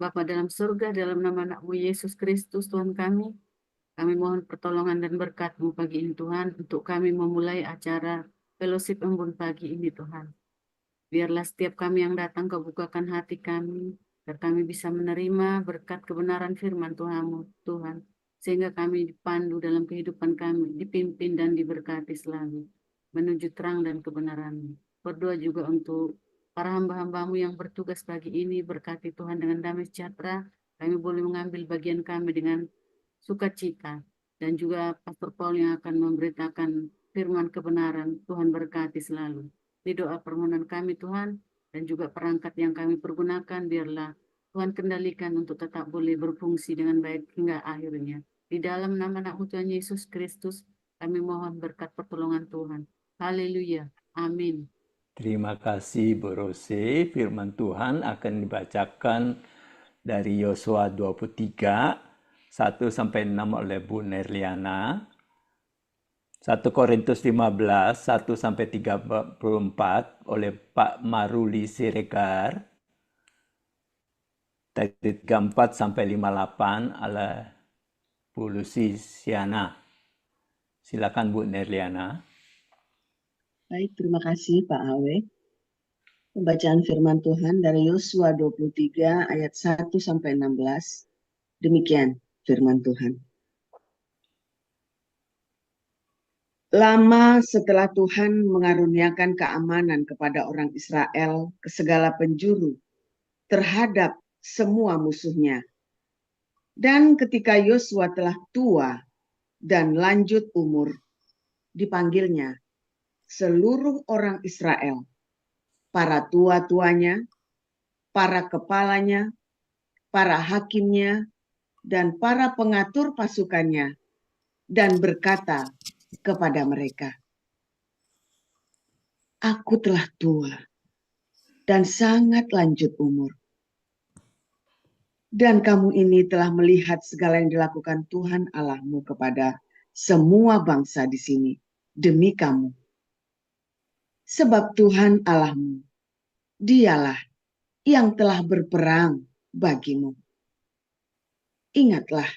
Bapa dalam surga, dalam nama anak-Mu Yesus Kristus, Tuhan kami mohon pertolongan dan berkat-Mu pagi ini Tuhan, untuk kami memulai acara fellowship embun pagi ini Tuhan. Biarlah setiap kami yang datang Kau bukakan hati kami, agar kami bisa menerima berkat kebenaran firman Tuhan, sehingga kami dipandu dalam kehidupan kami, dipimpin dan diberkati selalu, menuju terang dan kebenaran-Mu. Berdoa juga untuk para hamba-hamba-Mu yang bertugas pagi ini, berkati Tuhan dengan damai sejahtera, kami boleh mengambil bagian kami dengan sukacita, dan juga Pastor Paul yang akan memberitakan firman kebenaran. Tuhan berkati selalu. Di doa permohonan kami Tuhan, dan juga perangkat yang kami pergunakan, biarlah Tuhan kendalikan untuk tetap boleh berfungsi dengan baik hingga akhirnya. Di dalam nama anak Tuhan Yesus Kristus, kami mohon berkat pertolongan Tuhan. Haleluya. Amin. Terima kasih Bu Rose. Firman Tuhan akan dibacakan dari Yosua 23, 1-6 oleh Bu Nerliana. 1 Korintus 15, 1-34 oleh Pak Maruli Siregar. Dari 34-58 oleh Bu Lucy Siana. Silakan Bu Nerliana. Baik, terima kasih Pak Awe. Pembacaan firman Tuhan dari Yosua 23 ayat 1-16. Demikian firman Tuhan. Lama setelah Tuhan mengaruniakan keamanan kepada orang Israel ke segala penjuru terhadap semua musuhnya. Dan ketika Yosua telah tua dan lanjut umur, dipanggilnya seluruh orang Israel, para tua-tuanya, para kepalanya, para hakimnya, dan para pengatur pasukannya, dan berkata kepada mereka, "Aku telah tua dan sangat lanjut umur. Dan kamu ini telah melihat segala yang dilakukan Tuhan Allahmu kepada semua bangsa di sini demi kamu. Sebab Tuhan Allahmu, Dialah yang telah berperang bagimu. Ingatlah,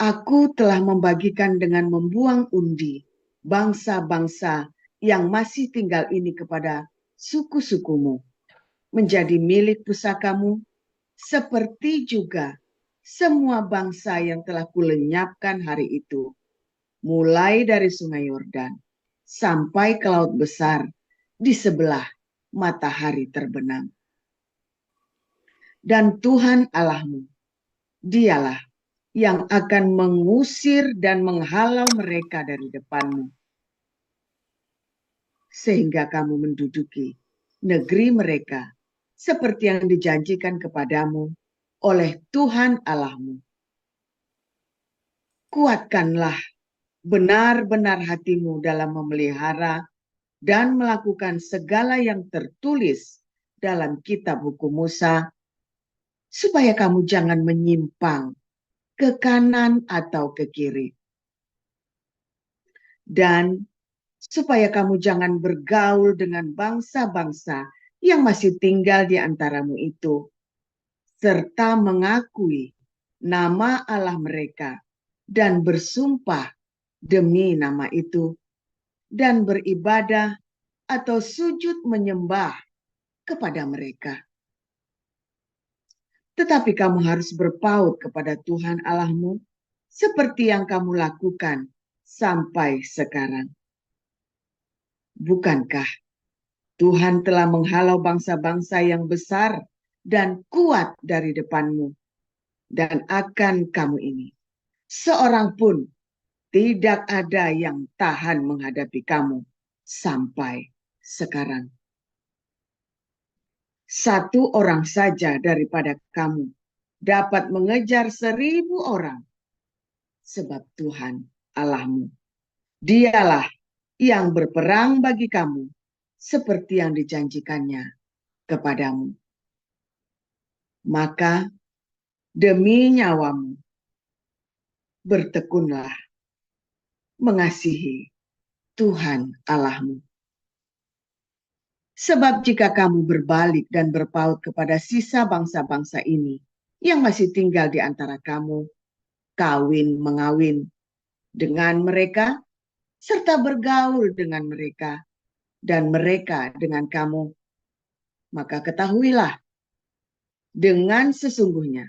aku telah membagikan dengan membuang undi bangsa-bangsa yang masih tinggal ini kepada suku-sukumu, menjadi milik pusakamu, seperti juga semua bangsa yang telah kulenyapkan hari itu, mulai dari sungai Yordan sampai ke laut besar di sebelah matahari terbenam. Dan Tuhan Allahmu, Dialah yang akan mengusir dan menghalau mereka dari depanmu, sehingga kamu menduduki negeri mereka seperti yang dijanjikan kepadamu oleh Tuhan Allahmu. Kuatkanlah benar-benar hatimu dalam memelihara dan melakukan segala yang tertulis dalam kitab hukum Musa, supaya kamu jangan menyimpang ke kanan atau ke kiri. Dan supaya kamu jangan bergaul dengan bangsa-bangsa yang masih tinggal di antaramu itu, serta mengakui nama Allah mereka dan bersumpah demi nama itu, dan beribadah atau sujud menyembah kepada mereka. Tetapi kamu harus berpaut kepada Tuhan Allahmu seperti yang kamu lakukan sampai sekarang. Bukankah Tuhan telah menghalau bangsa-bangsa yang besar dan kuat dari depanmu, dan akan kamu ini seorang pun tidak ada yang tahan menghadapi kamu sampai sekarang. Satu orang saja daripada kamu dapat mengejar 1.000 orang, sebab Tuhan Allahmu, Dialah yang berperang bagi kamu seperti yang dijanjikannya kepadamu. Maka demi nyawamu, bertekunlah mengasihi Tuhan Allahmu. Sebab jika kamu berbalik dan berpaut kepada sisa bangsa-bangsa ini yang masih tinggal di antara kamu, kawin-mengawin dengan mereka, serta bergaul dengan mereka, dan mereka dengan kamu, maka ketahuilah dengan sesungguhnya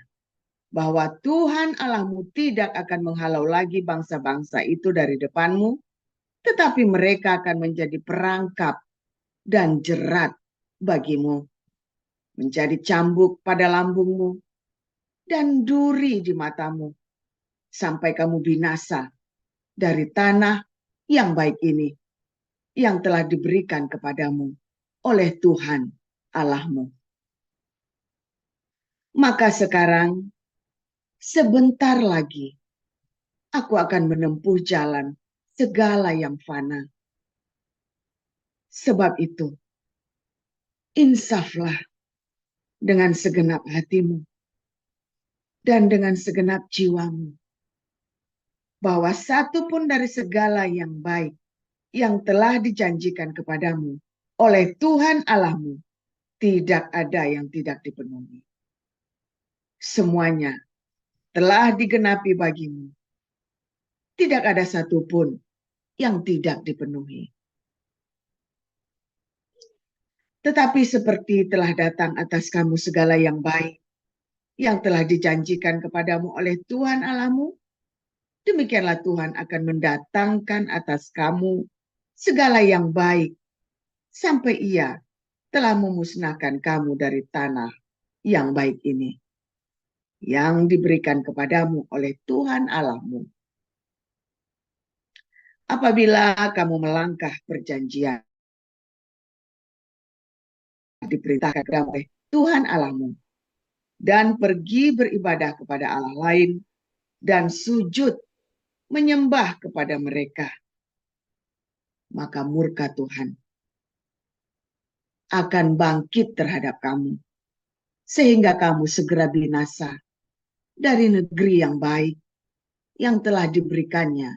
bahwa Tuhan Allahmu tidak akan menghalau lagi bangsa-bangsa itu dari depanmu, tetapi mereka akan menjadi perangkap dan jerat bagimu, menjadi cambuk pada lambungmu dan duri di matamu, sampai kamu binasa dari tanah yang baik ini, yang telah diberikan kepadamu oleh Tuhan Allahmu. Maka sekarang, sebentar lagi, aku akan menempuh jalan segala yang fana. Sebab itu, insaflah dengan segenap hatimu dan dengan segenap jiwamu, bahwa satu pun dari segala yang baik yang telah dijanjikan kepadamu oleh Tuhan Allahmu tidak ada yang tidak dipenuhi. Semuanya telah digenapi bagimu. Tidak ada satupun yang tidak dipenuhi. Tetapi seperti telah datang atas kamu segala yang baik yang telah dijanjikan kepadamu oleh Tuhan Allahmu, demikianlah Tuhan akan mendatangkan atas kamu segala yang baik sampai Ia telah memusnahkan kamu dari tanah yang baik ini, yang diberikan kepadamu oleh Tuhan Allahmu. Apabila kamu melangkah perjanjian diperintahkan kepadamu oleh Tuhan Allahmu, dan pergi beribadah kepada Allah lain, dan sujud menyembah kepada mereka, maka murka Tuhan akan bangkit terhadap kamu, sehingga kamu segera binasa dari negeri yang baik yang telah diberikannya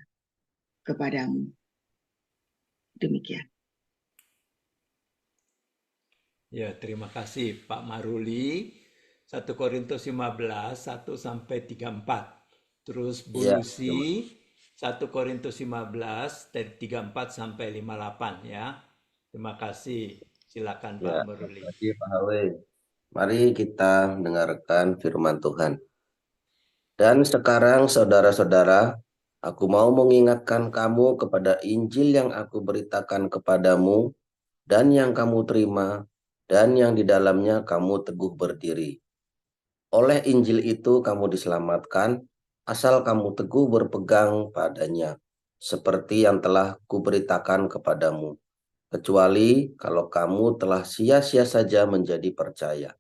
kepadamu. Demikian. Ya, terima kasih Pak Maruli. 1 Korintus 15, 1 sampai 34. Terus Bu Ya, Lucy, 1 Korintus 15, dari 34 sampai 58 ya. Terima kasih. Silakan Pak ya, Maruli. terima kasih Pak Hawe. Mari kita mendengarkan firman Tuhan. Dan sekarang saudara-saudara, aku mau mengingatkan kamu kepada Injil yang aku beritakan kepadamu dan yang kamu terima dan yang di dalamnya kamu teguh berdiri. Oleh Injil itu kamu diselamatkan, asal kamu teguh berpegang padanya, seperti yang telah kuberitakan kepadamu. Kecuali kalau kamu telah sia-sia saja menjadi percaya.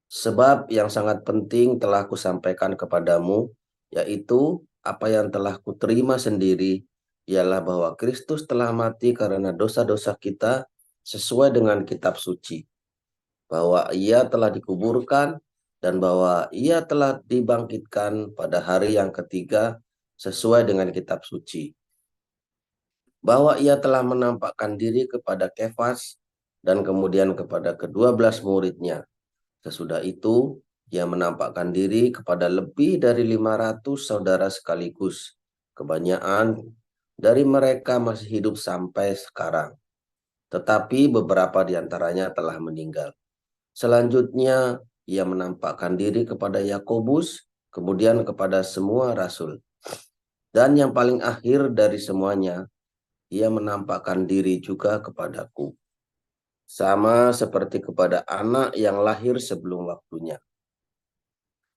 Sebab yang sangat penting telah kusampaikan kepadamu, yaitu apa yang telah kuterima sendiri, ialah bahwa Kristus telah mati karena dosa-dosa kita sesuai dengan kitab suci, bahwa Ia telah dikuburkan, dan bahwa Ia telah dibangkitkan pada hari yang ketiga sesuai dengan kitab suci, bahwa Ia telah menampakkan diri kepada Kefas dan kemudian kepada ke-12 muridnya. Sesudah itu, Ia menampakkan diri kepada lebih dari 500 saudara sekaligus. Kebanyakan dari mereka masih hidup sampai sekarang, tetapi beberapa di antaranya telah meninggal. Selanjutnya, Ia menampakkan diri kepada Yakobus, kemudian kepada semua rasul. Dan yang paling akhir dari semuanya, Ia menampakkan diri juga kepadaku, sama seperti kepada anak yang lahir sebelum waktunya.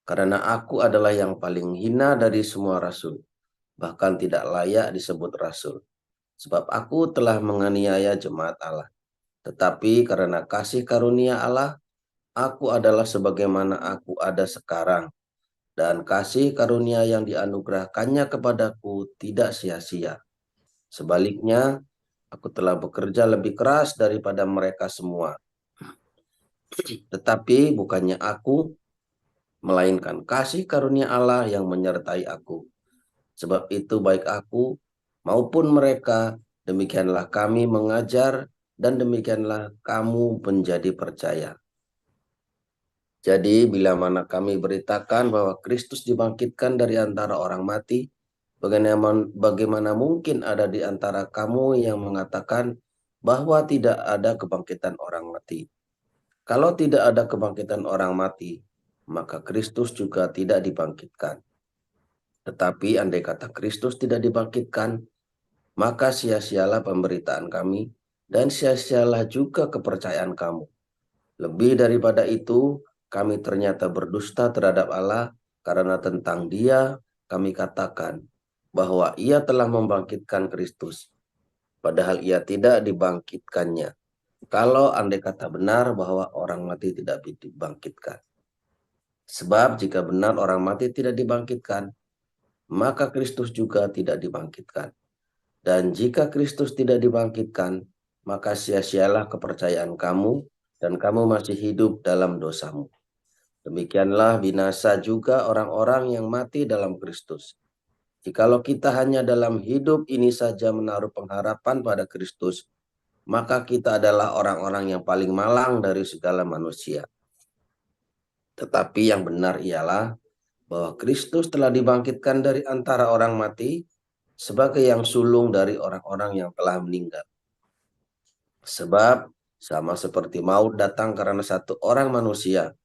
Karena aku adalah yang paling hina dari semua rasul, bahkan tidak layak disebut rasul, sebab aku telah menganiaya jemaat Allah. Tetapi karena kasih karunia Allah, aku adalah sebagaimana aku ada sekarang, dan kasih karunia yang dianugerahkannya kepadaku tidak sia-sia. Sebaliknya, aku telah bekerja lebih keras daripada mereka semua. Tetapi bukannya aku, melainkan kasih karunia Allah yang menyertai aku. Sebab itu baik aku maupun mereka, demikianlah kami mengajar dan demikianlah kamu menjadi percaya. Jadi bila mana kami beritakan bahwa Kristus dibangkitkan dari antara orang mati, bagaimana mungkin ada di antara kamu yang mengatakan bahwa tidak ada kebangkitan orang mati? Kalau tidak ada kebangkitan orang mati, maka Kristus juga tidak dibangkitkan. Tetapi andai kata Kristus tidak dibangkitkan, maka sia-sialah pemberitaan kami dan sia-sialah juga kepercayaan kamu. Lebih daripada itu, kami ternyata berdusta terhadap Allah karena tentang Dia kami katakan bahwa Ia telah membangkitkan Kristus, padahal Ia tidak dibangkitkannya. Kalau andai kata benar bahwa orang mati tidak dibangkitkan. Sebab jika benar orang mati tidak dibangkitkan, maka Kristus juga tidak dibangkitkan. Dan jika Kristus tidak dibangkitkan, maka sia-sialah kepercayaan kamu dan kamu masih hidup dalam dosamu. Demikianlah binasa juga orang-orang yang mati dalam Kristus. Jikalau kita hanya dalam hidup ini saja menaruh pengharapan pada Kristus, maka kita adalah orang-orang yang paling malang dari segala manusia. Tetapi yang benar ialah bahwa Kristus telah dibangkitkan dari antara orang mati sebagai yang sulung dari orang-orang yang telah meninggal. Sebab sama seperti maut datang karena satu orang manusia,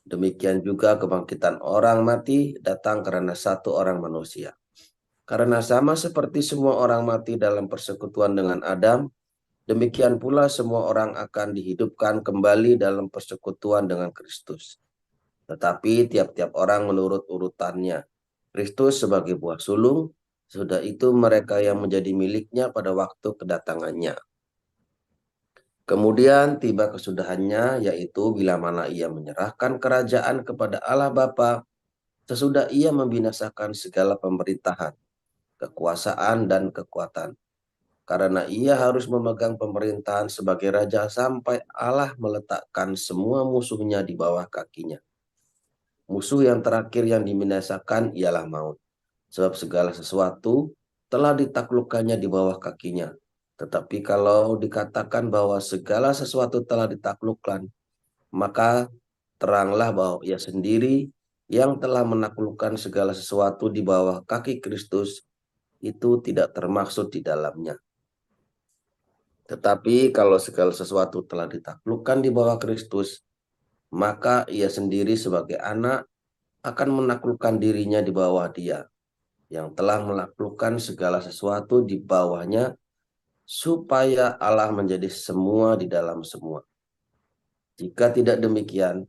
demikian juga kebangkitan orang mati datang karena satu orang manusia. Karena sama seperti semua orang mati dalam persekutuan dengan Adam, demikian pula semua orang akan dihidupkan kembali dalam persekutuan dengan Kristus. Tetapi tiap-tiap orang menurut urutannya. Kristus sebagai buah sulung, sudah itu mereka yang menjadi miliknya pada waktu kedatangannya. Kemudian tiba kesudahannya, yaitu bila mana ia menyerahkan kerajaan kepada Allah Bapa, sesudah ia membinasakan segala pemerintahan, kekuasaan, dan kekuatan. Karena ia harus memegang pemerintahan sebagai raja sampai Allah meletakkan semua musuhnya di bawah kakinya. Musuh yang terakhir yang dibinasakan ialah maut. Sebab segala sesuatu telah ditaklukkannya di bawah kakinya. Tetapi kalau dikatakan bahwa segala sesuatu telah ditaklukkan, maka teranglah bahwa ia sendiri yang telah menaklukkan segala sesuatu di bawah kaki Kristus itu tidak termaksud di dalamnya. Tetapi kalau segala sesuatu telah ditaklukkan di bawah Kristus, maka ia sendiri sebagai anak akan menaklukkan dirinya di bawah Dia, yang telah menaklukkan segala sesuatu di bawahnya, supaya Allah menjadi semua di dalam semua. Jika tidak demikian,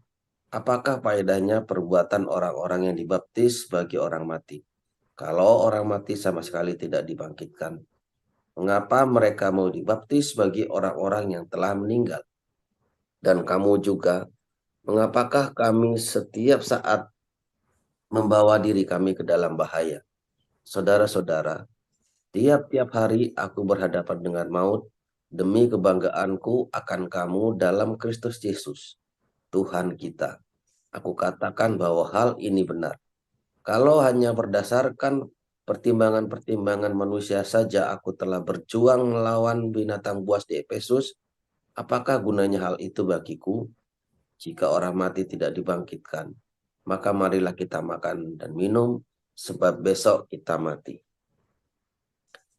apakah faedahnya perbuatan orang-orang yang dibaptis bagi orang mati? Kalau orang mati sama sekali tidak dibangkitkan, mengapa mereka mau dibaptis bagi orang-orang yang telah meninggal? Dan kamu juga, mengapakah kami setiap saat membawa diri kami ke dalam bahaya? Saudara-saudara, tiap-tiap hari aku berhadapan dengan maut demi kebanggaanku akan kamu dalam Kristus Yesus, Tuhan kita. Aku katakan bahwa hal ini benar. Kalau hanya berdasarkan pertimbangan-pertimbangan manusia saja aku telah berjuang melawan binatang buas di Efesus, apakah gunanya hal itu bagiku? Jika orang mati tidak dibangkitkan, maka marilah kita makan dan minum, sebab besok kita mati.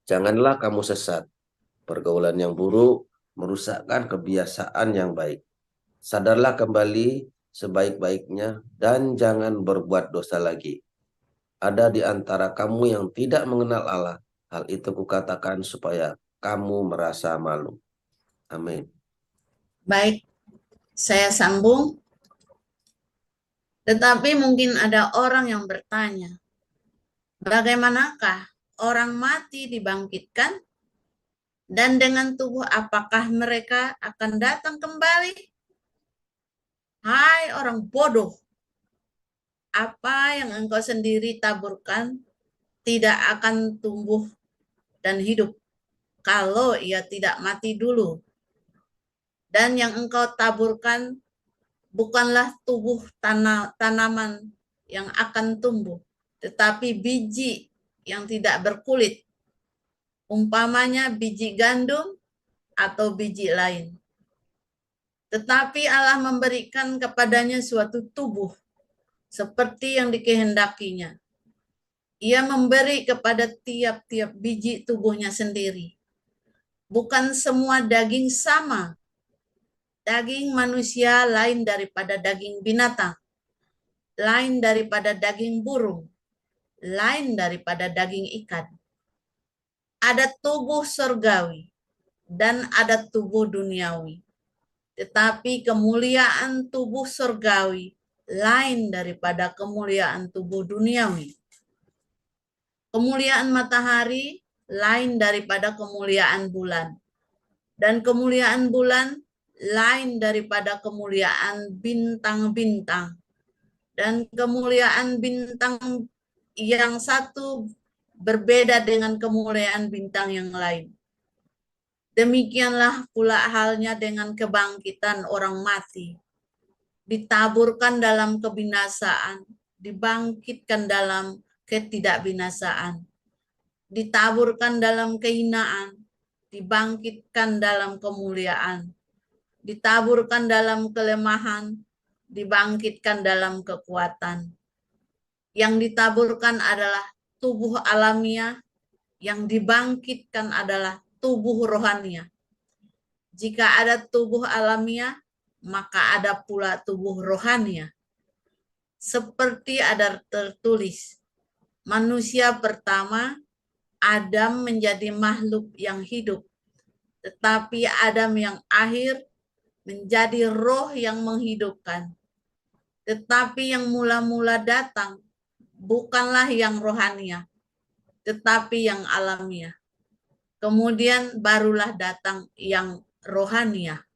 Janganlah kamu sesat. Pergaulan yang buruk merusakkan kebiasaan yang baik. Sadarlah kembali sebaik-baiknya dan jangan berbuat dosa lagi. Ada di antara kamu yang tidak mengenal Allah. Hal itu kukatakan supaya kamu merasa malu. Amin. Baik, saya sambung. Tetapi mungkin ada orang yang bertanya, bagaimanakah orang mati dibangkitkan? Dan dengan tubuh apakah mereka akan datang kembali? Hai orang bodoh, apa yang engkau sendiri taburkan tidak akan tumbuh dan hidup kalau ia tidak mati dulu. Dan yang engkau taburkan bukanlah tubuh tanaman yang akan tumbuh, tetapi biji yang tidak berkulit. Umpamanya biji gandum atau biji lain. Tetapi Allah memberikan kepadanya suatu tubuh seperti yang dikehendakinya. Ia memberi kepada tiap-tiap biji tubuhnya sendiri. Bukan semua daging sama. Daging manusia lain daripada daging binatang, lain daripada daging burung, lain daripada daging ikan. Ada tubuh surgawi dan ada tubuh duniawi. Tetapi kemuliaan tubuh surgawi lain daripada kemuliaan tubuh duniawi. Kemuliaan matahari lain daripada kemuliaan bulan. Dan kemuliaan bulan lain daripada kemuliaan bintang-bintang. Dan kemuliaan bintang yang satu berbeda dengan kemuliaan bintang yang lain. Demikianlah pula halnya dengan kebangkitan orang mati. Ditaburkan dalam kebinasaan, dibangkitkan dalam ketidakbinasaan. Ditaburkan dalam kehinaan, dibangkitkan dalam kemuliaan. Ditaburkan dalam kelemahan, dibangkitkan dalam kekuatan. Yang ditaburkan adalah tubuh alamiah, yang dibangkitkan adalah tubuh rohania. Jika ada tubuh alamiah, maka ada pula tubuh rohania. Seperti ada tertulis, manusia pertama, Adam menjadi makhluk yang hidup. Tetapi Adam yang akhir menjadi roh yang menghidupkan. Tetapi yang mula-mula datang bukanlah yang rohania, tetapi yang alamiah. Kemudian barulah datang yang rohania.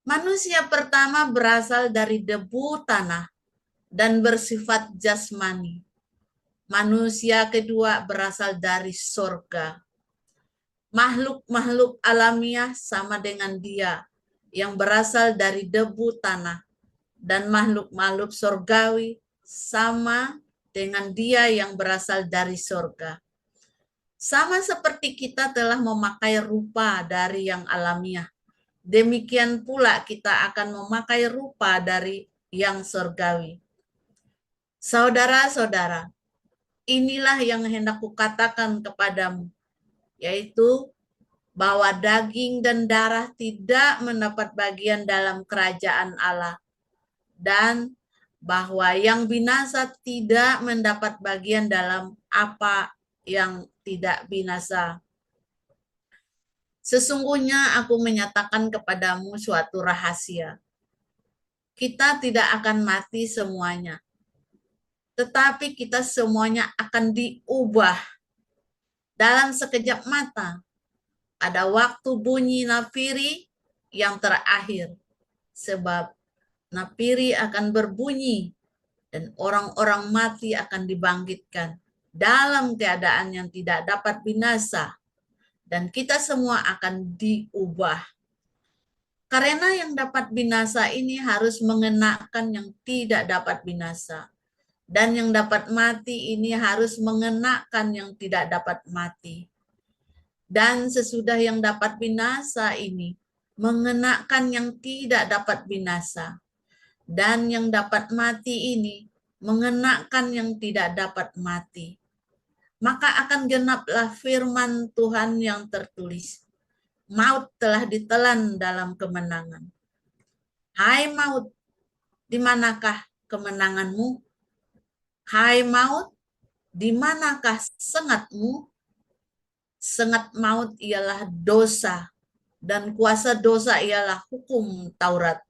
Manusia pertama berasal dari debu tanah dan bersifat jasmani. Manusia kedua berasal dari sorga. Makhluk-makhluk alamiah sama dengan dia yang berasal dari debu tanah, dan makhluk-makhluk sorgawi sama dengan dia yang berasal dari sorga. Sama seperti kita telah memakai rupa dari yang alamiah, demikian pula kita akan memakai rupa dari yang surgawi. Saudara-saudara, inilah yang hendak kukatakan kepadamu, yaitu bahwa daging dan darah tidak mendapat bagian dalam kerajaan Allah, dan bahwa yang binasa tidak mendapat bagian dalam apa yang tidak binasa. Sesungguhnya aku menyatakan kepadamu suatu rahasia. Kita tidak akan mati semuanya, tetapi kita semuanya akan diubah dalam sekejap mata. Ada waktu bunyi nafiri yang terakhir, sebab nafiri akan berbunyi dan orang-orang mati akan dibangkitkan dalam keadaan yang tidak dapat binasa, dan kita semua akan diubah. Karena yang dapat binasa ini harus mengenakan yang tidak dapat binasa, dan yang dapat mati ini harus mengenakan yang tidak dapat mati. Dan sesudah yang dapat binasa ini mengenakan yang tidak dapat binasa, dan yang dapat mati ini mengenakan yang tidak dapat mati. Maka akan genaplah firman Tuhan yang tertulis, maut telah ditelan dalam kemenangan. Hai maut, di manakah kemenanganmu? Hai maut, di manakah sengatmu? Sengat maut ialah dosa, dan kuasa dosa ialah hukum Taurat.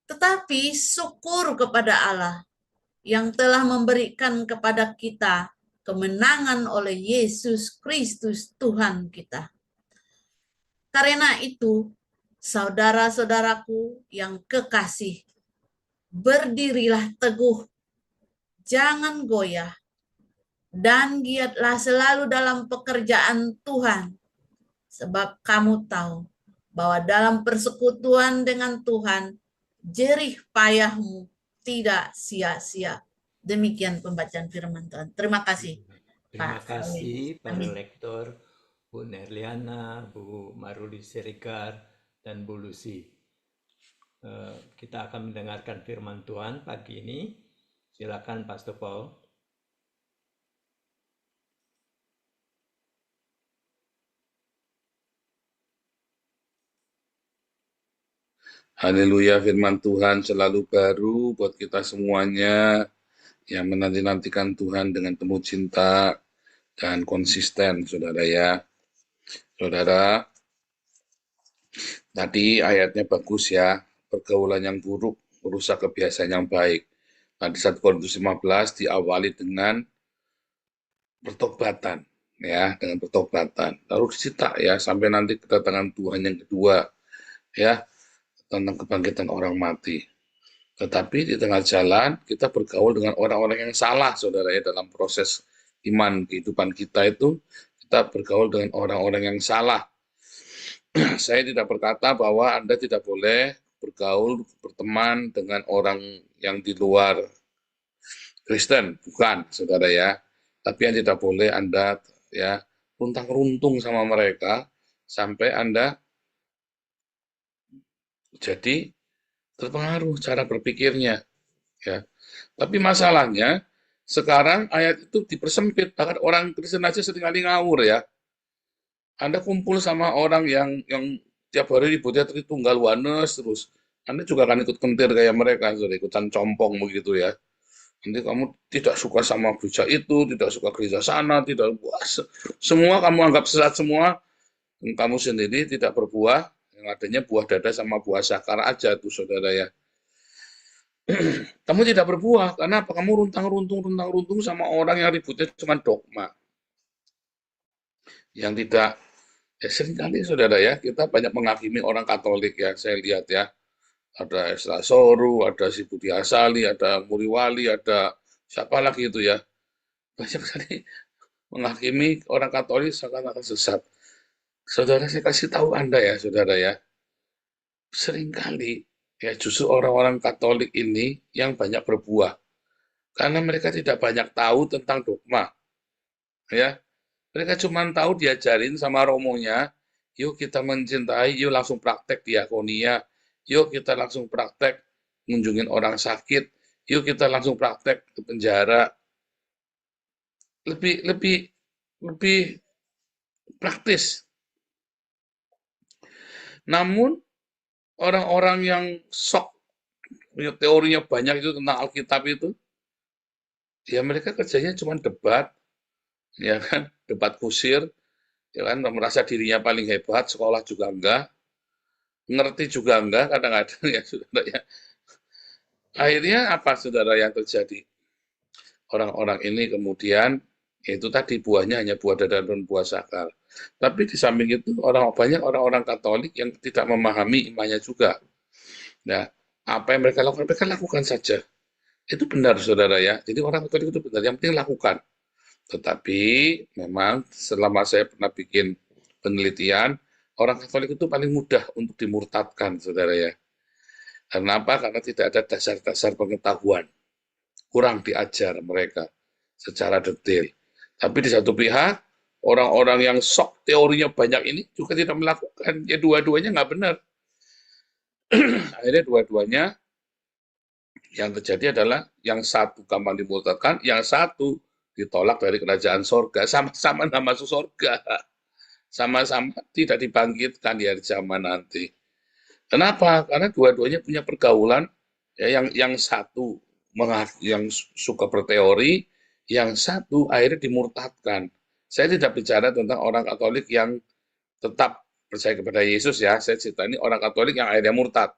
Tetapi syukur kepada Allah yang telah memberikan kepada kita kemenangan oleh Yesus Kristus Tuhan kita. Karena itu, saudara-saudaraku yang kekasih, berdirilah teguh, jangan goyah, dan giatlah selalu dalam pekerjaan Tuhan, sebab kamu tahu bahwa dalam persekutuan dengan Tuhan, jerih payahmu tidak sia-sia. Demikian pembacaan firman Tuhan. Terima kasih. Terima Pak kasih para Amin. lektor Bu Nerliana, Bu Maruli Siregar, dan Bu Lucy. Kita akan mendengarkan firman Tuhan pagi ini. Silakan Pastor Paul. Haleluya, firman Tuhan selalu baru buat kita semuanya yang menanti-nantikan Tuhan dengan penuh cinta dan konsisten, saudara ya. Saudara, tadi ayatnya bagus ya, pergaulan yang buruk merusak kebiasaan yang baik. Nah, di 1 Korintus 15 diawali dengan pertobatan, ya, dengan pertobatan. Lalu dicerita ya, sampai nanti kedatangan Tuhan yang kedua, ya, tentang kebangkitan orang mati. Tetapi di tengah jalan kita bergaul dengan orang-orang yang salah, saudara ya, dalam proses iman kehidupan kita itu kita bergaul dengan orang-orang yang salah. Saya tidak berkata bahwa Anda tidak boleh bergaul, berteman dengan orang yang di luar Kristen, bukan, saudara ya. Tapi yang tidak boleh Anda ya runtang-runtung sama mereka sampai Anda jadi terpengaruh cara berpikirnya, ya. Tapi masalahnya sekarang ayat itu dipersempit, bahkan orang Kristen aja seringkali ngawur ya. Anda kumpul sama orang yang tiap hari ributnya Tritunggal Oneness terus, Anda juga akan ikut kentir kayak mereka, sudah ikutan compong begitu ya. Nanti kamu tidak suka sama gereja itu, tidak suka gereja sana, tidak semua kamu anggap sesat semua, dan kamu sendiri tidak berbuah, yang adanya buah dada sama buah sakar aja tuh saudara ya. Kamu tidak berbuah, karena apa? Kamu runtang-runtung sama orang yang ributnya cuma dogma. Yang tidak, ya seringkali saudara ya, kita banyak menghakimi orang Katolik ya, saya lihat ya. Ada Esra Soru, ada si Budi Asali, ada Muriwali, ada siapa lagi itu ya. Banyak sekali menghakimi orang Katolik seakan-akan sesat. Saudara, saya kasih tahu Anda ya, saudara ya. Seringkali ya justru orang-orang Katolik ini yang banyak berbuah. Karena mereka tidak banyak tahu tentang dogma. Ya, mereka cuma tahu diajarin sama romonya, yuk kita mencintai, yuk langsung praktek diakonia, yuk kita langsung praktek ngunjungin orang sakit, yuk kita langsung praktek ke penjara. Lebih praktis. Namun orang-orang yang sok punya teorinya banyak itu tentang Alkitab itu, ya mereka kerjanya cuma debat, ya kan, debat kusir, ya kan, merasa dirinya paling hebat, sekolah juga enggak, ngerti juga enggak, kadang-kadang ya saudara ya. Akhirnya apa saudara yang terjadi? Orang-orang ini kemudian, itu tadi buahnya hanya buah dada dan buah sakar. Tapi di samping itu banyak orang-orang Katolik yang tidak memahami imannya juga. Nah, apa yang mereka lakukan saja. Itu benar saudara ya. Jadi orang Katolik itu benar, yang penting lakukan. Tetapi memang selama saya pernah bikin penelitian, orang Katolik itu paling mudah untuk dimurtadkan saudara ya. Karena apa? Karena tidak ada dasar-dasar pengetahuan. Kurang diajar mereka secara detail. Tapi di satu pihak, orang-orang yang sok teorinya banyak ini juga tidak melakukan. Ya dua-duanya nggak benar. Akhirnya dua-duanya yang terjadi adalah yang satu gampang dimurtadkan, yang satu ditolak dari kerajaan sorga, sama-sama nggak masuk sorga, sama-sama tidak dibangkitkan di hari zaman nanti. Kenapa? Karena dua-duanya punya pergaulan, ya, yang satu yang suka berteori, yang satu akhirnya dimurtadkan. Saya tidak bicara tentang orang Katolik yang tetap percaya kepada Yesus ya, saya cerita ini orang Katolik yang akhirnya murtad.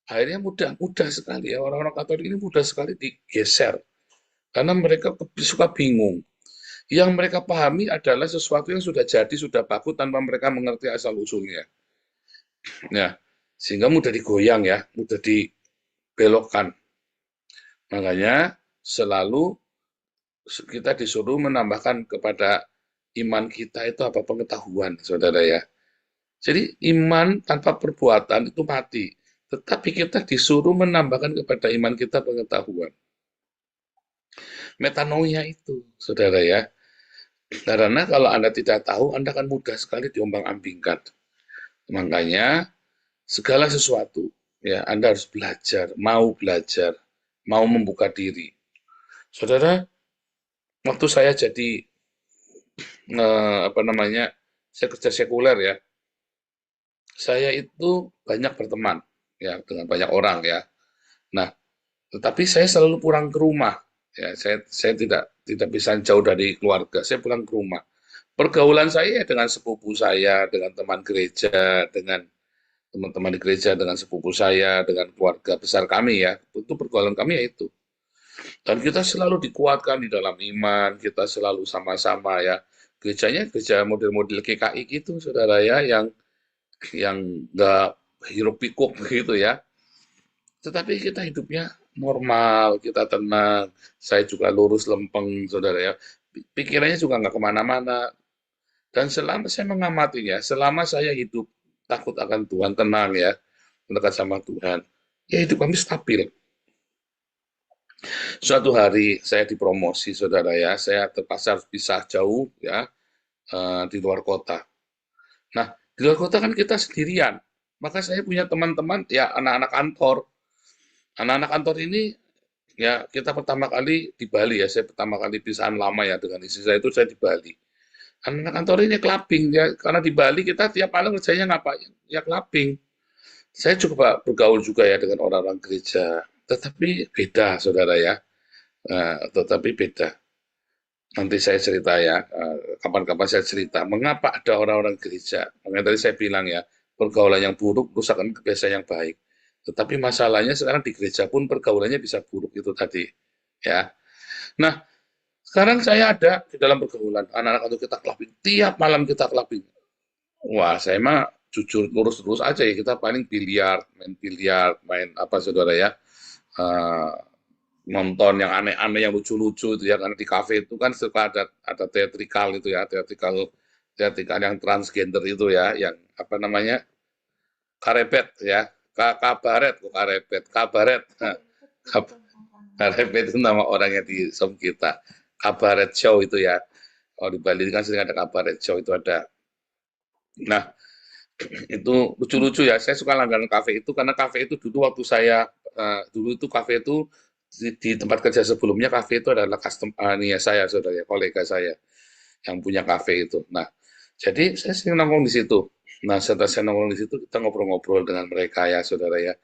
Akhirnya mudah sekali ya, orang-orang Katolik ini mudah sekali digeser. Karena mereka suka bingung. Yang mereka pahami adalah sesuatu yang sudah jadi, sudah baku tanpa mereka mengerti asal-usulnya. Ya, sehingga mudah digoyang ya, mudah dibelokkan. Makanya selalu kita disuruh menambahkan kepada iman kita itu apa? Pengetahuan, saudara ya. Jadi iman tanpa perbuatan itu mati. Tetapi kita disuruh menambahkan kepada iman kita pengetahuan. Metanoia itu, saudara ya. Karena kalau Anda tidak tahu, Anda akan mudah sekali diombang-ambingkan. Makanya segala sesuatu, ya Anda harus belajar, mau membuka diri. Saudara, waktu saya jadi saya kerja sekuler ya, saya itu banyak berteman ya dengan banyak orang ya. Nah, tetapi saya selalu pulang ke rumah. Ya, saya tidak bisa jauh dari keluarga. Saya pulang ke rumah. Pergaulan saya dengan sepupu saya, dengan teman gereja, dengan teman-teman di gereja, dengan sepupu saya, dengan keluarga besar kami ya. Itu pergaulan kami ya itu. Dan kita selalu dikuatkan di dalam iman, kita selalu sama-sama ya. Gerejanya gereja model-model GKI gitu, saudara ya, yang nggak hiruk pikuk begitu ya. Tetapi kita hidupnya normal, kita tenang. Saya juga lurus lempeng, saudara ya. Pikirannya juga nggak kemana-mana. Dan selama saya mengamatinya, selama saya hidup takut akan Tuhan, tenang ya, mendekat sama Tuhan, ya hidup kami stabil. Suatu hari saya dipromosi, saudara ya, saya terpaksa harus pisah jauh ya, di luar kota. Nah, di luar kota kan kita sendirian, maka saya punya teman-teman, ya anak-anak kantor. Anak-anak kantor ini, ya kita pertama kali di Bali ya, saya pertama kali pisahan lama ya dengan istri saya itu saya di Bali. Anak-anak kantor ini clubbing ya, karena di Bali kita tiap malam kerjanya ngapain? Ya clubbing. Saya coba bergaul juga ya dengan orang-orang gereja, tetapi beda, saudara ya. Tetapi beda. Nanti saya cerita ya, kapan-kapan saya cerita, mengapa ada orang-orang gereja. Makanya tadi saya bilang ya, pergaulan yang buruk rusakkan kebiasaan yang baik. Tetapi masalahnya sekarang di gereja pun pergaulannya bisa buruk itu tadi. Ya. Nah, sekarang saya ada di dalam pergaulan, anak-anak itu kita clubbing, tiap malam kita clubbing. Wah, saya mah jujur lurus-lurus aja ya, kita paling biliar, main apa saudara ya, nonton yang aneh-aneh, yang lucu-lucu itu ya, karena di kafe itu kan suka ada teatrikal itu ya, teatrikal yang transgender itu ya, yang apa namanya, karebet ya, kabaret, kok kabaret, karebet itu nama orangnya di som kita, kabaret show itu ya, kalau di Bali kan sering ada kabaret show itu ada. Nah, itu lucu-lucu ya, saya suka langganan kafe itu karena kafe itu dulu waktu saya dulu itu kafe itu di tempat kerja sebelumnya, kafe itu adalah saya, saudara ya, kolega saya yang punya kafe itu. Nah, jadi saya sering nongkrong di situ. Nah, setelah saya nongkrong di situ, kita ngobrol-ngobrol dengan mereka ya, saudara ya.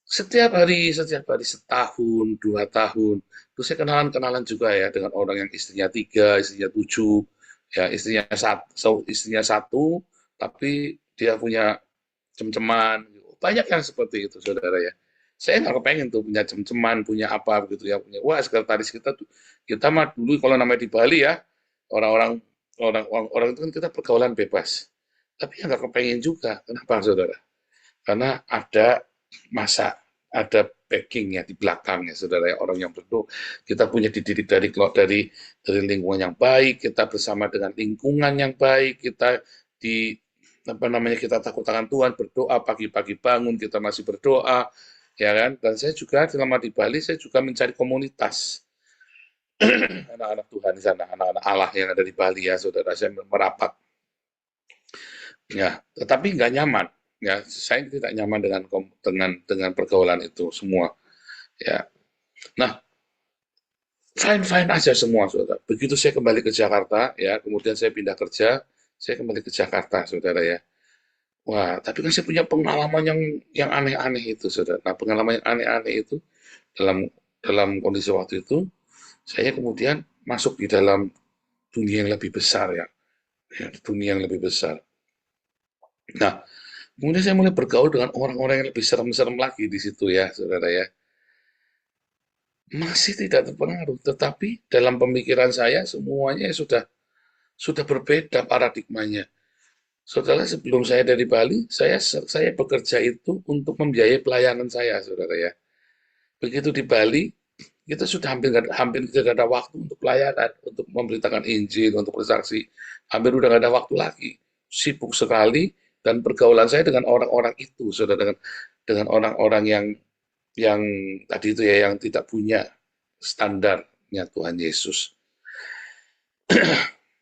Setiap hari setahun, 2 tahun, terus saya kenalan juga ya dengan orang yang istrinya 3, istrinya 7, ya istrinya satu, tapi dia punya cem-ceman. Banyak yang seperti itu, saudara ya. Saya nggak kepengen tuh punya cem-ceman, punya apa begitu ya, punya. Wah, sekretaris kita mah dulu kalau namanya di Bali ya, orang-orang orang itu kan kita pergaulan bebas. Tapi yang nggak kepengen juga. Kenapa, saudara? Karena ada backingnya di belakangnya, saudara ya, orang yang berdoa. Kita punya dididik dari lingkungan yang baik, kita bersama dengan lingkungan yang baik, kita kita takut akan Tuhan, berdoa pagi-pagi bangun, kita masih berdoa, ya kan? Dan saya juga selama di Bali, saya juga mencari komunitas anak-anak Tuhan di sana, anak-anak Allah yang ada di Bali ya, saudara. Saya merapat, ya, tetapi nggak nyaman. Ya, saya tidak nyaman dengan pergaulan itu semua. Ya, nah, fine aja semua, saudara. Begitu saya kembali ke Jakarta, ya, kemudian saya pindah kerja, saya kembali ke Jakarta, saudara ya. Wah, tapi kan saya punya pengalaman yang aneh-aneh itu, saudara. Nah, pengalaman yang aneh-aneh itu dalam kondisi waktu itu, saya kemudian masuk di dalam dunia yang lebih besar ya, dunia yang lebih besar. Nah, kemudian saya mulai bergaul dengan orang-orang yang lebih serem-serem lagi di situ ya, saudara ya. Masih tidak terpengaruh, tetapi dalam pemikiran saya semuanya sudah berbeda paradigmanya. Saudara, sebelum saya dari Bali, saya bekerja itu untuk membiayai pelayanan saya, saudara ya. Begitu di Bali, kita sudah hampir tidak ada waktu untuk pelayanan, untuk memberitakan Injil, untuk bersaksi. Hampir udah nggak ada waktu lagi. Sibuk sekali, dan pergaulan saya dengan orang-orang itu, saudara, dengan orang-orang yang tadi itu ya, yang tidak punya standarnya Tuhan Yesus.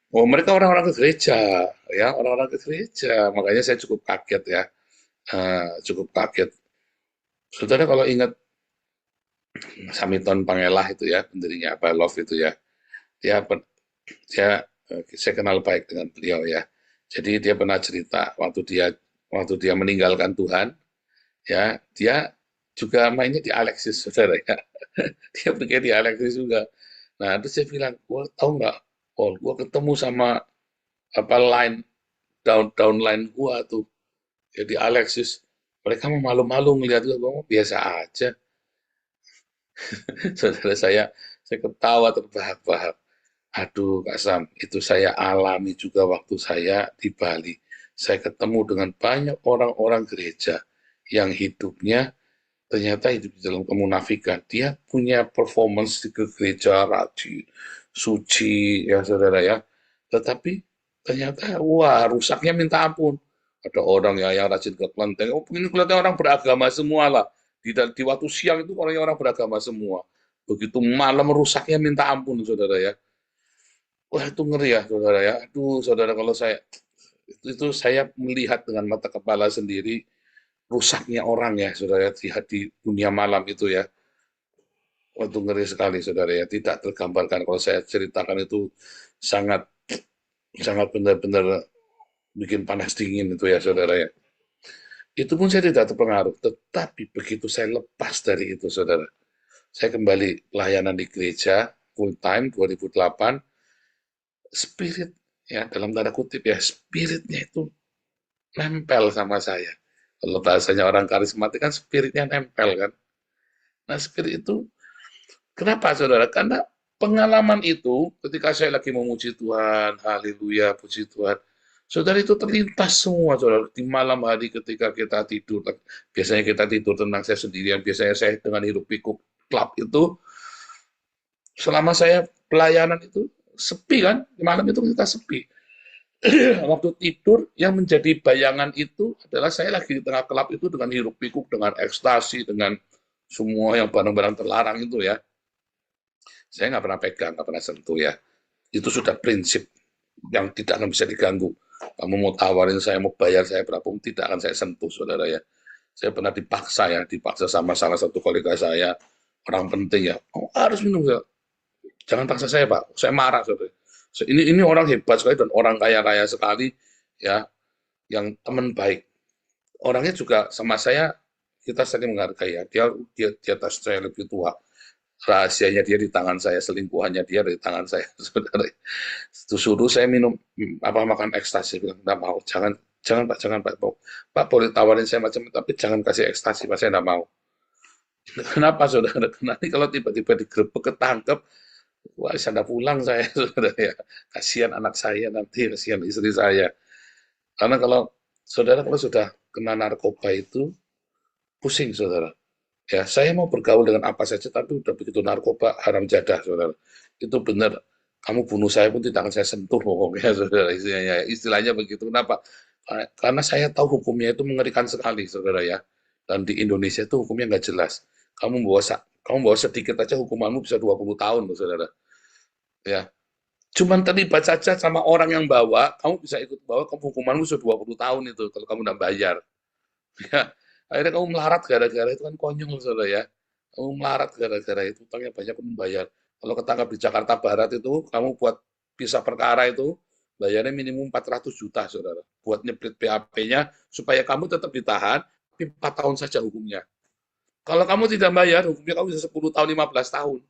Oh, mereka orang-orang ke gereja, ya, orang-orang ke gereja. Makanya saya cukup kaget ya, cukup kaget. Saudara kalau ingat Hamilton Pangelah itu ya, pendirinya apa Love itu ya, dia saya kenal baik dengan beliau ya. Jadi dia pernah cerita waktu dia meninggalkan Tuhan, ya, dia juga mainnya di Alexis, saudara ya. Dia pergi di Alexis juga. Nah, terus saya bilang, gua tahu nggak, Paul, gua ketemu sama apa downline gua tuh, ya di Alexis. Mereka mau malu-malu ngeliat gua biasa aja. Saudara saya ketawa terbahak-bahak. Aduh, Kak Sam, itu saya alami juga waktu saya di Bali. Saya ketemu dengan banyak orang-orang gereja yang hidupnya ternyata hidup di dalam kemunafikan. Dia punya performance di gereja rajin, suci, ya saudara ya. Tetapi ternyata, wah, rusaknya minta ampun. Ada orang ya yang rajin ke kelenteng. Oh, ini kelihatan orang beragama semua lah. Di waktu siang itu orang beragama semua. Begitu malam rusaknya minta ampun, saudara ya. Wah, itu ngeri ya, saudara ya. Aduh, saudara, kalau itu saya melihat dengan mata kepala sendiri rusaknya orang ya, saudara, di dunia malam itu ya. Waktu ngeri sekali, saudara ya. Tidak tergambarkan kalau saya ceritakan itu sangat sangat benar-benar bikin panas dingin itu ya, saudara ya. Itu pun saya tidak terpengaruh, tetapi begitu saya lepas dari itu, saudara, saya kembali pelayanan di gereja full time 2008. Spirit ya, dalam tanda kutip ya, spiritnya itu nempel sama saya. Kalau bahasanya orang karismatik kan spiritnya nempel kan. Nah, spirit itu kenapa, saudara? Karena pengalaman itu ketika saya lagi memuji Tuhan, haleluya, puji Tuhan, saudara, itu terlintas semua, saudara, di malam hari ketika kita tidur. Biasanya kita tidur tenang, saya sendirian, biasanya saya dengan hiruk pikuk klub itu, selama saya pelayanan itu sepi kan, di malam itu kita sepi. Waktu tidur yang menjadi bayangan itu adalah saya lagi di tengah kelab itu dengan hiruk pikuk, dengan ekstasi, dengan semua yang barang-barang terlarang itu ya. Saya nggak pernah pegang, nggak pernah sentuh ya. Itu sudah prinsip yang tidak akan bisa diganggu. Kamu mau tawarin saya, mau bayar saya berapapun, tidak akan saya sentuh, saudara ya. Saya pernah dipaksa sama salah satu kolega saya, orang penting ya. Oh, harus minum, ya. Jangan paksa saya, Pak. Saya marah, saudara. Ini orang hebat sekali dan orang kaya-kaya sekali, ya, yang teman baik. Orangnya juga sama saya, kita saling menghargai ya. Dia di atas saya lebih tua. Rahasianya dia di tangan saya, selingkuhannya dia di tangan saya, saudara. Itu suruh saya minum makan ekstasi, bilang enggak mau, jangan Pak, Pak boleh tawarin saya macam tapi jangan kasih ekstasi, Pak, saya enggak mau. Kenapa, saudara? Nanti kalau tiba-tiba digerebek ketangkep, wah, saya pulang saya, saudara ya. Kasihan anak saya nanti, kasihan istri saya. Karena kalau sudah kena narkoba itu pusing, saudara. Ya, saya mau bergaul dengan apa saja, tapi udah begitu narkoba haram jadah, saudara. Itu benar. Kamu bunuh saya pun tidak akan saya sentuh, pokoknya, saudara. Istilahnya begitu. Kenapa? Karena saya tahu hukumnya itu mengerikan sekali, saudara ya. Dan di Indonesia itu hukumnya nggak jelas. Kamu bawa sedikit aja hukumanmu bisa 20 tahun, saudara. Ya, cuman terlibat saja sama orang yang bawa, kamu bisa ikut bawa, kamu hukumanmu sudah 20 tahun itu kalau kamu tidak bayar. Ya, akhirnya kamu melarat gara-gara itu kan konyol, saudara ya. Kamu melarat gara-gara itu, utangnya banyak kamu bayar. Kalau ketangkap di Jakarta Barat itu, kamu buat pisah perkara itu, bayarnya minimum 400 juta, saudara. Buat nyeplit BAP-nya, supaya kamu tetap ditahan, tapi 4 tahun saja hukumnya. Kalau kamu tidak bayar, hukumnya kamu bisa 10 tahun, 15 tahun.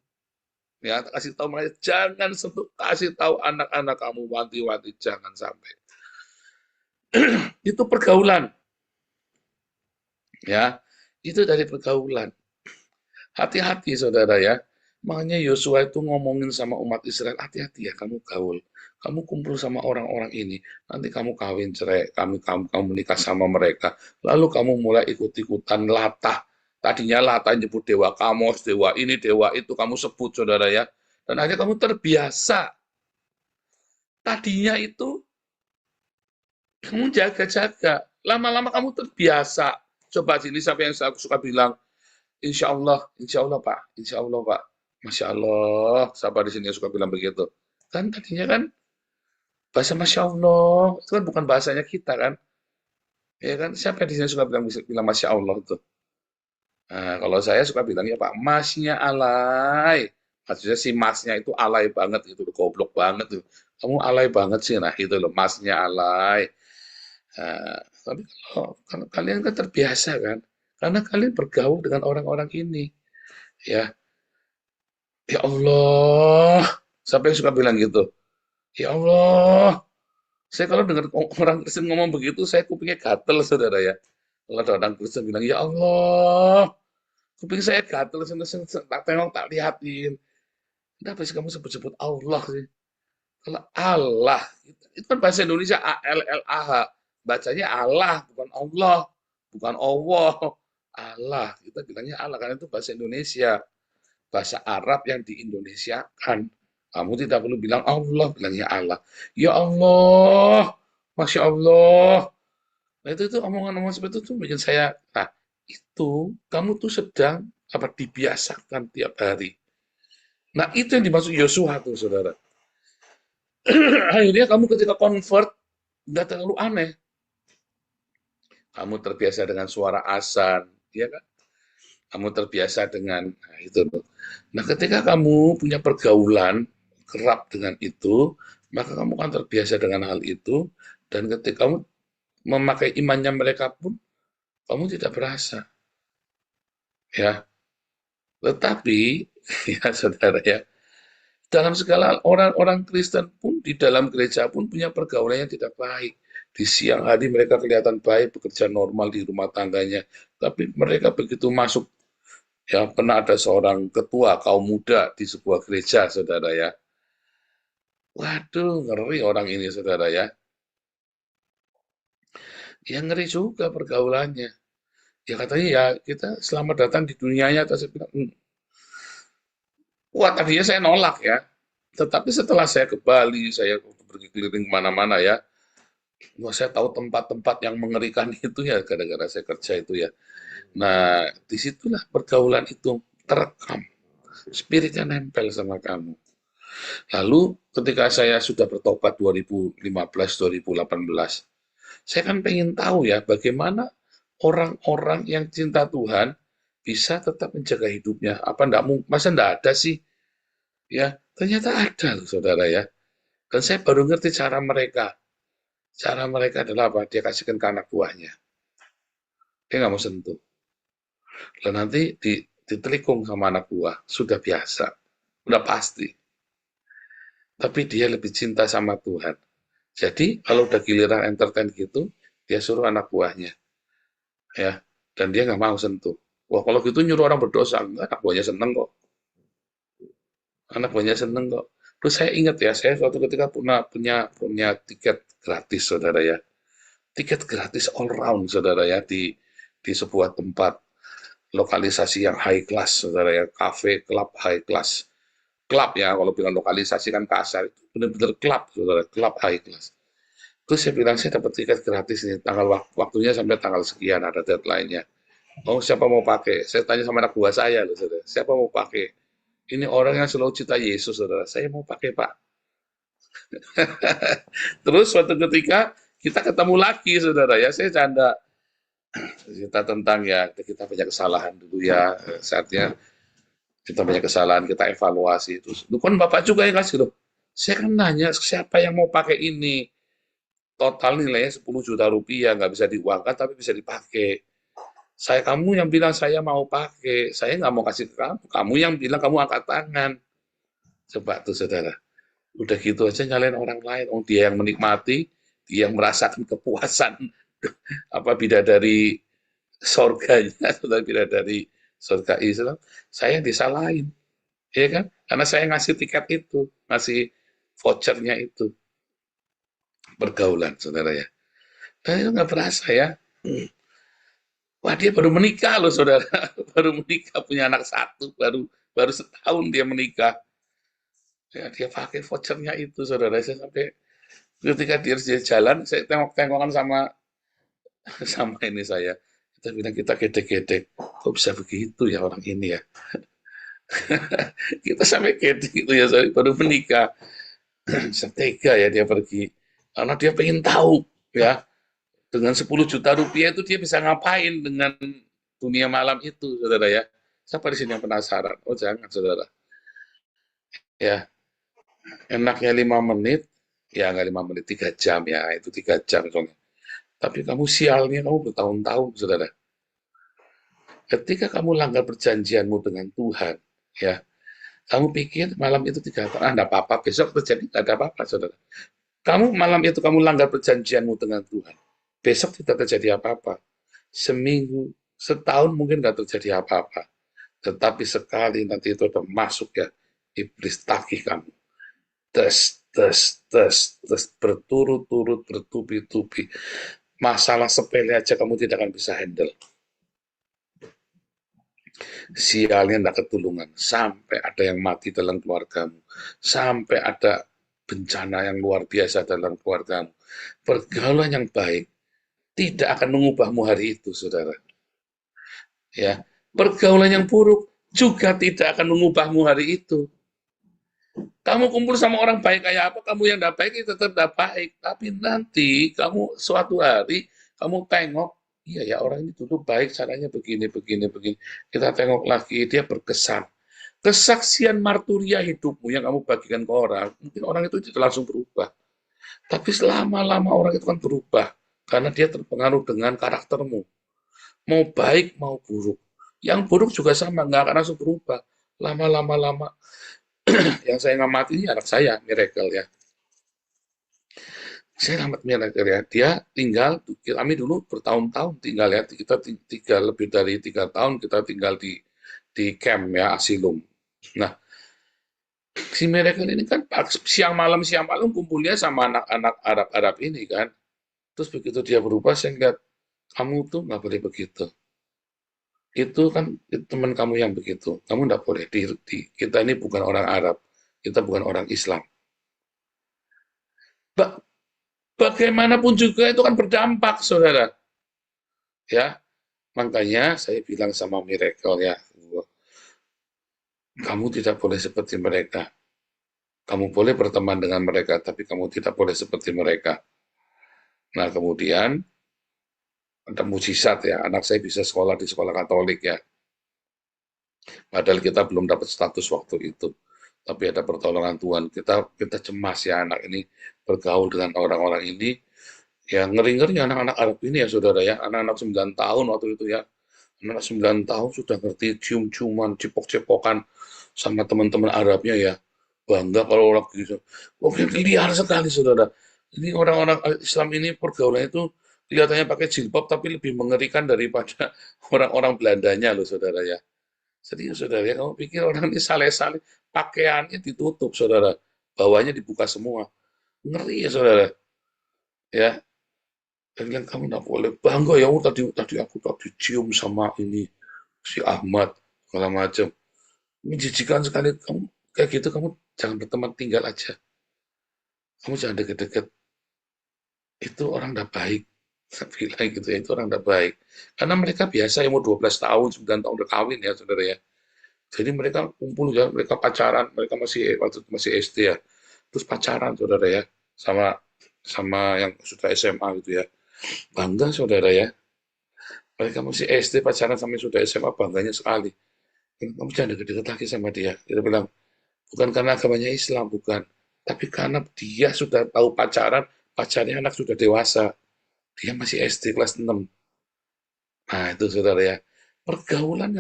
Ya, kasih tahu mereka, jangan sentuh, kasih tahu anak-anak kamu, wanti-wanti, jangan sampai. Itu pergaulan. Ya, itu dari pergaulan. Hati-hati, saudara ya. Makanya Yosua itu ngomongin sama umat Israel, hati-hati ya kamu gaul. Kamu kumpul sama orang-orang ini, nanti kamu kawin cerai, kamu menikah sama mereka. Lalu kamu mulai ikut-ikutan latah. Tadinya latah nyebut dewa Kamos, dewa ini, dewa itu, kamu sebut, saudara ya. Dan akhirnya kamu terbiasa. Tadinya itu kamu jaga-jaga. Lama-lama kamu terbiasa. Coba sini siapa yang saya suka bilang, insya Allah Pak, insya Allah Pak, Masya Allah, siapa di sini yang suka bilang begitu? Kan tadinya kan Bahasa Masya Allah, itu kan bukan bahasanya kita kan. Ya kan, siapa di sini suka bilang Masya Allah itu? Nah, kalau saya suka bilangnya Pak, masnya alay. Maksudnya si masnya itu alay banget gitu, goblok banget tuh. Kamu alay banget sih, nah itu loh, masnya alay. Tapi kalau kalian kan terbiasa kan, karena kalian bergaul dengan orang-orang ini, ya, ya Allah, siapa yang suka bilang gitu? Ya Allah, saya kalau dengar orang Kristen ngomong begitu, saya kupingnya gatel, saudara ya. Kalau ada orang Kristen bilang, ya Allah, kuping saya gatel, tak tengok, tak lihatin. Kenapa sih kamu sebut-sebut Allah sih? Kalau Allah, itu kan bahasa Indonesia A-L-L-A-H. Bacanya Allah, bukan Allah. Bukan Allah. Allah, kita bilangnya Allah, karena itu bahasa Indonesia. Bahasa Arab yang di-Indonesiakan. Kamu tidak perlu bilang Allah, bilangnya Allah. Ya Allah, Masya Allah. Nah itu omongan-omongan seperti itu bikin saya, nah itu kamu tuh sedang dibiasakan tiap hari. Nah itu yang dimaksud Yosua tuh saudara. Akhirnya kamu ketika convert nggak terlalu aneh. Kamu terbiasa dengan suara azan, ya kan? Kamu terbiasa dengan itu. Nah ketika kamu punya pergaulan kerap dengan itu, maka kamu akan terbiasa dengan hal itu, dan ketika kamu memakai imannya mereka pun kamu tidak berasa, ya. Tetapi ya saudara ya, dalam segala orang-orang Kristen pun di dalam gereja pun punya pergaulan yang tidak baik. Di siang hari mereka kelihatan baik, bekerja normal di rumah tangganya, tapi mereka begitu masuk, ya pernah ada seorang ketua kaum muda di sebuah gereja, saudara ya. Waduh, ngeri orang ini, saudara ya. Ya ngeri juga pergaulannya. Ya katanya ya kita selamat datang di dunianya, atau saya bilang, wah tadinya saya nolak ya. Tetapi setelah saya ke Bali, saya pergi keliling kemana-mana ya, wah saya tahu tempat-tempat yang mengerikan itu ya, gara-gara saya kerja itu ya. Nah, disitulah pergaulan itu terekam, spiritnya nempel sama kamu. Lalu ketika saya sudah bertobat 2015-2018, saya kan pengen tahu ya bagaimana orang-orang yang cinta Tuhan bisa tetap menjaga hidupnya. Apa enggak, masa enggak ada sih? Ya, ternyata ada loh saudara ya. Dan saya baru ngerti cara mereka. Cara mereka adalah apa? Dia kasihkan ke anak buahnya. Dia nggak mau sentuh. Dan nanti ditelikung sama anak buah. Sudah biasa. Udah pasti. Tapi dia lebih cinta sama Tuhan. Jadi kalau udah giliran entertain gitu, dia suruh anak buahnya. Ya, dan dia nggak mau sentuh. Wah, kalau gitu nyuruh orang berdosa. Enggak, anak buahnya seneng kok. Anak buahnya seneng kok. Terus saya ingat ya, saya suatu ketika punya tiket gratis, saudara ya. Tiket gratis all round, saudara ya, di sebuah tempat lokalisasi yang high class, saudara ya, cafe, club high class. Club ya, kalau bilang lokalisasi kan kasar, itu benar-benar club, saudara, club high class. Terus saya bilang, saya dapat tiket gratis nih, waktunya sampai tanggal sekian, ada deadline-nya. Oh, siapa mau pakai? Saya tanya sama anak buah saya loh, saudara, siapa mau pakai? Ini orang yang selalu cinta Yesus, saudara. Saya mau pakai, Pak. Terus suatu ketika kita ketemu lagi, saudara ya. Saya canda cerita tentang ya kita banyak kesalahan dulu ya. Saatnya kita banyak kesalahan, kita evaluasi itu. Lu kan Bapak juga yang kasih loh. Saya kan nanya siapa yang mau pakai ini. Total nilainya 10 juta rupiah, nggak bisa diuangkan tapi bisa dipakai. Kamu yang bilang saya mau pakai, saya nggak mau kasih ke kamu. Kamu yang bilang kamu angkat tangan. Coba tuh saudara. Udah gitu aja nyalain orang lain. Oh, dia yang menikmati, dia yang merasakan kepuasan bidadari surganya, sudah bidadari surga Islam. Saya yang disalahin, ya kan? Karena saya ngasih tiket itu, ngasih vouchernya itu, pergaulan, saudara ya. Dan itu nggak berasa ya. Wah, dia baru menikah loh, saudara. Baru menikah, punya anak satu, baru setahun dia menikah. Ya, dia pakai vouchernya itu, saudara. Saya sampai ketika dia jalan, saya tengok-tengokan sama ini saya. Kita bilang kita gedek-gedek. Kok bisa begitu ya orang ini ya? Kita sampai gedek itu ya, baru menikah. Bisa tega ya dia pergi Karena dia pengen tahu, ya, dengan 10 juta rupiah itu dia bisa ngapain dengan dunia malam itu, saudara ya. Siapa di sini yang penasaran? Oh jangan, saudara. Ya, enaknya 5 menit, ya nggak 5 menit, 3 jam ya, itu 3 jam soalnya. Tapi kamu sialnya, kamu bertahun-tahun, saudara. Ketika kamu langgar perjanjianmu dengan Tuhan, ya, kamu pikir malam itu 3 tahun, enggak apa-apa, besok terjadi, nggak ada apa-apa, saudara. Kamu malam itu kamu langgar perjanjianmu dengan Tuhan, besok tidak terjadi apa-apa. Seminggu, setahun mungkin nggak terjadi apa-apa. Tetapi sekali nanti itu udah masuk ya, iblis tagih kamu. Tes, tes, tes, tes, berturut-turut, bertubi-tubi. Masalah sepele aja kamu tidak akan bisa handle. Sialnya tidak ketulungan, sampai ada yang mati dalam keluargamu, sampai ada bencana yang luar biasa dalam keluargamu. Pergaulan yang baik tidak akan mengubahmu hari itu, saudara. Ya, pergaulan yang buruk juga tidak akan mengubahmu hari itu. Kamu kumpul sama orang baik kayak apa, kamu yang tidak baik itu tetap tidak baik. Tapi nanti kamu suatu hari kamu tengok, iya ya orang ini dulu baik, caranya begini, begini, begini. Kita tengok lagi, dia berkesan. Kesaksian marturia hidupmu yang kamu bagikan ke orang, mungkin orang itu tidak langsung berubah. Tapi selama-lama orang itu kan berubah, karena dia terpengaruh dengan karaktermu. Mau baik, mau buruk. Yang buruk juga sama, nggak akan langsung berubah. Lama-lama, yang saya ngamati ini anak saya, Miracle ya. Saya amat Miracle ya. Dia tinggal, kami dulu bertahun-tahun tinggal ya. Kita tinggal lebih dari 3 tahun, kita tinggal di camp ya, asilum. Nah, si Miracle ini kan siang malam kumpulnya sama anak-anak Arab ini kan. Terus begitu dia berubah, saya lihat, kamu tuh nggak boleh begitu. Itu kan teman kamu yang begitu. Kamu nggak boleh. Kita ini bukan orang Arab. Kita bukan orang Islam. Bagaimanapun juga itu kan berdampak, saudara. Ya, makanya saya bilang sama Miracle ya, kamu tidak boleh seperti mereka. Kamu boleh berteman dengan mereka, tapi kamu tidak boleh seperti mereka. Nah, kemudian ada mujizat ya, anak saya bisa sekolah di sekolah Katolik ya. Padahal kita belum dapat status waktu itu. Tapi ada pertolongan Tuhan. Kita cemas ya anak ini bergaul dengan orang-orang ini. Ya ngeri-ngeri anak-anak Arab ini ya saudara ya. Anak-anak 9 tahun waktu itu ya. Anak 9 tahun sudah ngerti cium-ciuman, cipok-cipokan sama teman-teman Arabnya ya. Bangga kalau orang gitu. Oh, liar sekali saudara. Ini orang-orang Islam ini pergaulannya itu kelihatannya pakai jilbab tapi lebih mengerikan daripada orang-orang Belandanya loh saudara ya. Serius saudara ya, kamu pikir orang ini saleh-saleh, pakaiannya ditutup saudara, bawahnya dibuka semua. Ngeri ya saudara. Ya, dan bilang kamu nggak boleh bangga ya, tadi aku tadi cium sama ini si Ahmad segala macam. Menjijikan sekali kamu kayak gitu, kamu jangan berteman, tinggal aja. Kamu jangan deket-deket. Itu orang udah baik. Saya bilang gitu ya, itu orang udah baik. Karena mereka biasa yang mau 12 tahun, 9 tahun udah kawin ya saudara ya. Jadi mereka kumpul ya, mereka pacaran, mereka waktu itu masih SD ya. Terus pacaran saudara ya, sama yang sudah SMA gitu ya. Bangga saudara ya. Mereka masih SD pacaran sampai sudah SMA, bangganya sekali. Kamu jangan deket-deket lagi sama dia. Dia bilang, bukan karena agamanya Islam, bukan. Tapi karena dia sudah tahu pacarnya anak sudah dewasa. Dia masih SD kelas 6. Nah itu saudara ya. Pergaulan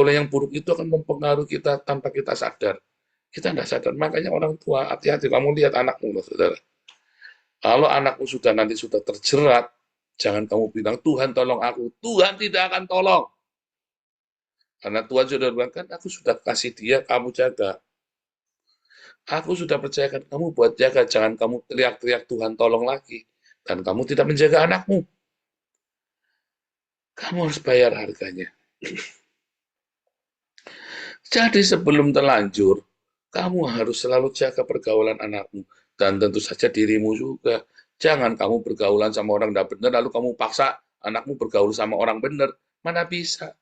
yang buruk itu akan mempengaruhi kita tanpa kita sadar. Kita tidak sadar. Makanya orang tua, hati-hati. Kamu lihat anakmu, loh, saudara. Kalau anakmu nanti sudah terjerat, jangan kamu bilang, Tuhan tolong aku. Tuhan tidak akan tolong. Karena Tuhan sudah bilang, kan aku sudah kasih dia, kamu jaga. Aku sudah percayakan kamu buat jaga. Jangan kamu teriak-teriak Tuhan tolong lagi. Dan kamu tidak menjaga anakmu. Kamu harus bayar harganya. Jadi sebelum terlanjur, kamu harus selalu jaga pergaulan anakmu. Dan tentu saja dirimu juga. Jangan kamu bergaulan sama orang tidak benar, lalu kamu paksa anakmu bergaul sama orang benar. Mana bisa?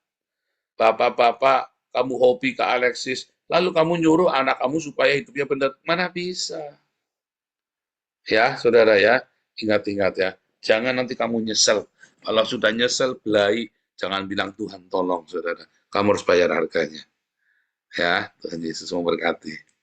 Bapak-bapak, kamu hobi ke Alexis, lalu kamu nyuruh anak kamu supaya hidupnya benar. Mana bisa? Ya, saudara ya, ingat-ingat ya. Jangan nanti kamu nyesel. Kalau sudah nyesel, belai, jangan bilang Tuhan tolong, saudara. Kamu harus bayar harganya. Ya, Tuhan Yesus memberkati.